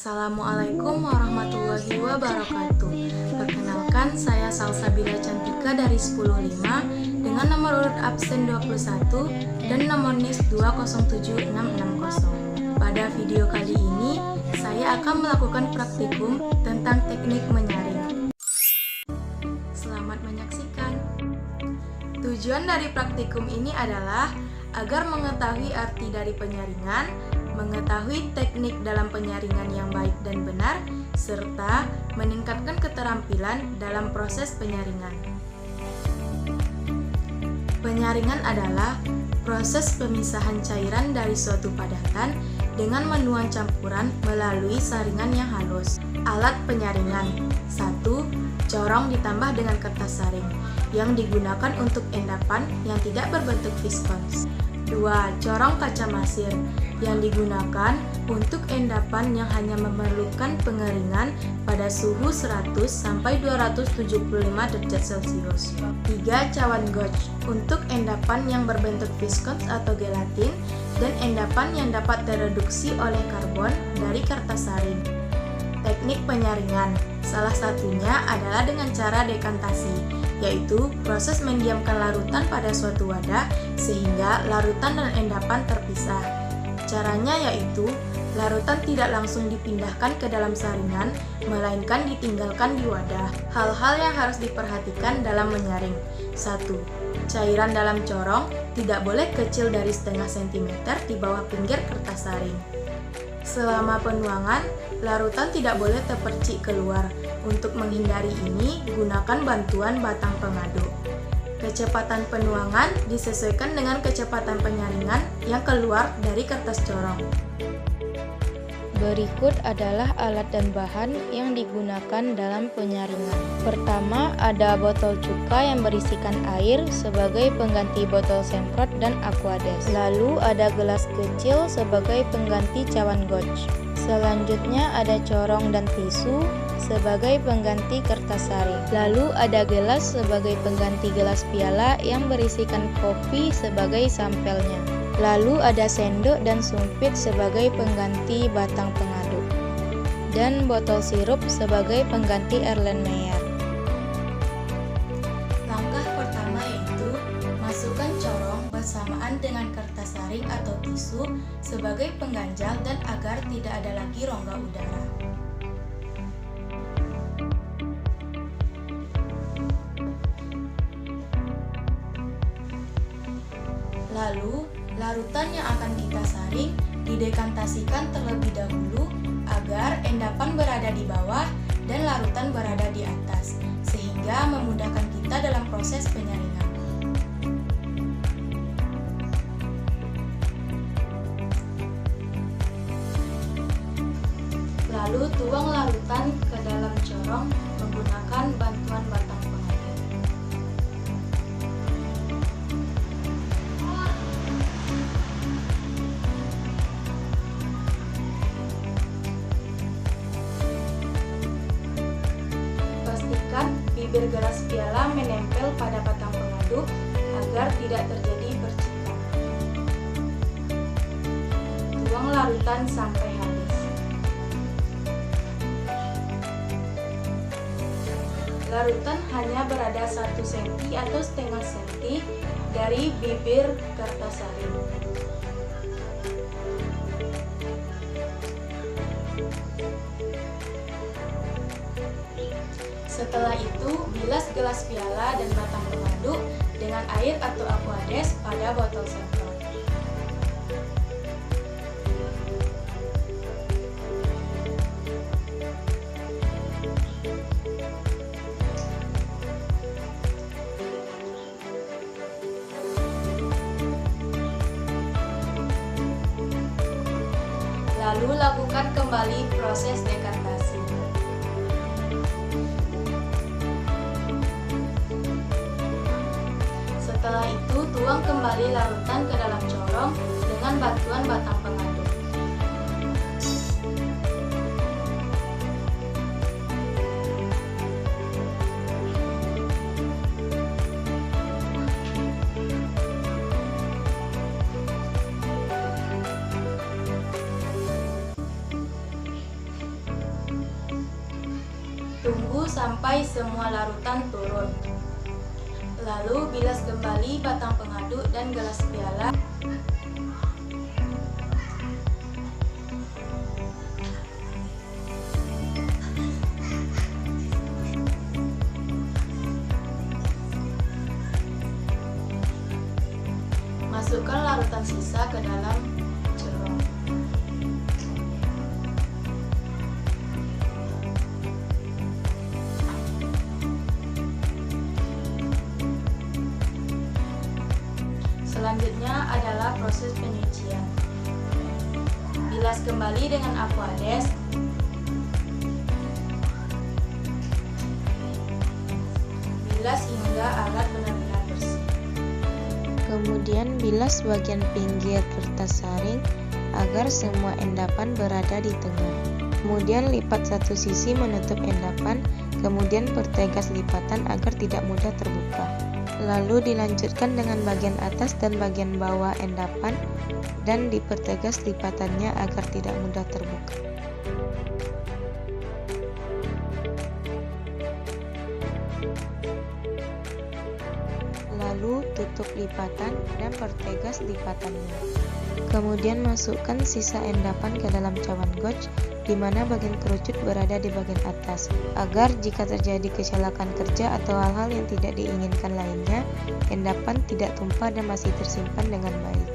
Assalamualaikum warahmatullahi wabarakatuh. Perkenalkan, saya Salsabila Cantika dari 105 dengan nomor urut absen 21 dan nomor NIS 207660. Pada video kali ini, saya akan melakukan praktikum tentang teknik menyaring. Selamat menyaksikan. Tujuan dari praktikum ini adalah agar mengetahui arti dari penyaringan, mengetahui teknik dalam penyaringan yang baik dan benar, serta meningkatkan keterampilan dalam proses penyaringan. Penyaringan adalah proses pemisahan cairan dari suatu padatan dengan menuang campuran melalui saringan yang halus. Alat penyaringan: 1. Corong ditambah dengan kertas saring yang digunakan untuk endapan yang tidak berbentuk viskons. 2. Corong kaca masir yang digunakan untuk endapan yang hanya memerlukan pengeringan pada suhu 100 sampai 275 derajat Celcius. 3. Cawan gouge untuk endapan yang berbentuk viskons atau gelatin dan endapan yang dapat tereduksi oleh karbon dari kertas saring. Teknik penyaringan salah satunya adalah dengan cara dekantasi, yaitu proses mendiamkan larutan pada suatu wadah sehingga larutan dan endapan terpisah. Caranya yaitu larutan tidak langsung dipindahkan ke dalam saringan, melainkan ditinggalkan di wadah. Hal-hal yang harus diperhatikan dalam menyaring: 1. Cairan dalam corong tidak boleh kecil dari setengah sentimeter di bawah pinggir kertas saring. Selama penuangan, larutan tidak boleh terpercik keluar. Untuk menghindari ini, gunakan bantuan batang pengaduk. Kecepatan penuangan disesuaikan dengan kecepatan penyaringan yang keluar dari kertas corong. Berikut adalah alat dan bahan yang digunakan dalam penyaringan. Pertama, ada botol cuka yang berisikan air sebagai pengganti botol semprot dan aquades. Lalu ada gelas kecil sebagai pengganti cawan gouge. Selanjutnya ada corong dan tisu sebagai pengganti kertas saring. Lalu ada gelas sebagai pengganti gelas piala yang berisikan kopi sebagai sampelnya. Lalu ada sendok dan sumpit sebagai pengganti batang pengaduk. Dan botol sirup sebagai pengganti Erlenmeyer. Langkah pertama yaitu masukkan corong bersamaan dengan kertas saring atau tisu sebagai pengganjal dan agar tidak ada lagi rongga udara. Lalu, larutan yang akan kita saring didekantasikan terlebih dahulu agar endapan berada di bawah dan larutan berada di atas, sehingga memudahkan kita dalam proses penyaringan. Lalu tuang larutan ke dalam corong menggunakan bantuan batang pengaduk. Pastikan bibir gelas piala menempel pada batang pengaduk agar tidak terjadi percikan. Tuang larutan sampai habis. Larutan hanya berada 1 cm atau setengah cm dari bibir kertas saring. Setelah itu, bilas gelas piala dan batang pengaduk dengan air atau aquades pada botol semprot. Lalu lakukan kembali proses dekantasi. Setelah itu, tuang kembali larutan ke dalam corong dengan bantuan batang pengaduk. Tunggu sampai semua larutan turun. Lalu bilas kembali batang pengaduk dan gelas piala. Masukkan larutan sisa ke dalam cerong. Selanjutnya adalah proses penyucian. Bilas kembali dengan Aquades. Bilas hingga alat benar-benar bersih. Kemudian bilas bagian pinggir kertas saring agar semua endapan berada di tengah. Kemudian lipat satu sisi menutup endapan, kemudian pertegas lipatan agar tidak mudah terbuka. Lalu dilanjutkan dengan bagian atas dan bagian bawah endapan dan dipertegas lipatannya agar tidak mudah terbuka. Lalu tutup lipatan dan pertegas lipatannya. Kemudian masukkan sisa endapan ke dalam cawan gouache di mana bagian kerucut berada di bagian atas, agar jika terjadi kecelakaan kerja atau hal-hal yang tidak diinginkan lainnya, endapan tidak tumpah dan masih tersimpan dengan baik.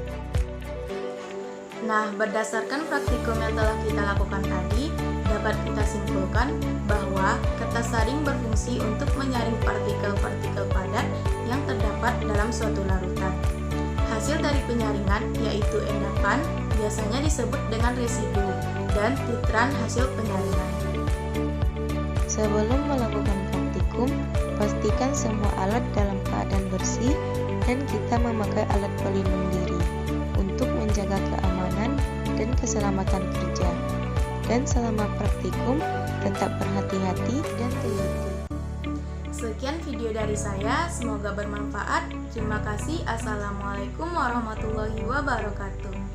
Nah, berdasarkan praktikum yang telah kita lakukan tadi, dapat kita simpulkan bahwa kertas saring berfungsi untuk menyaring partikel-partikel padat yang terdapat dalam suatu larutan. Hasil dari penyaringan, yaitu endapan, biasanya disebut dengan residu dan titran hasil penyaringan. Sebelum melakukan praktikum, pastikan semua alat dalam keadaan bersih dan kita memakai alat pelindung diri untuk menjaga keamanan dan keselamatan kerja. Dan selama praktikum, tetap berhati-hati dan teliti. Sekian video dari saya, semoga bermanfaat. Terima kasih. Assalamualaikum warahmatullahi wabarakatuh.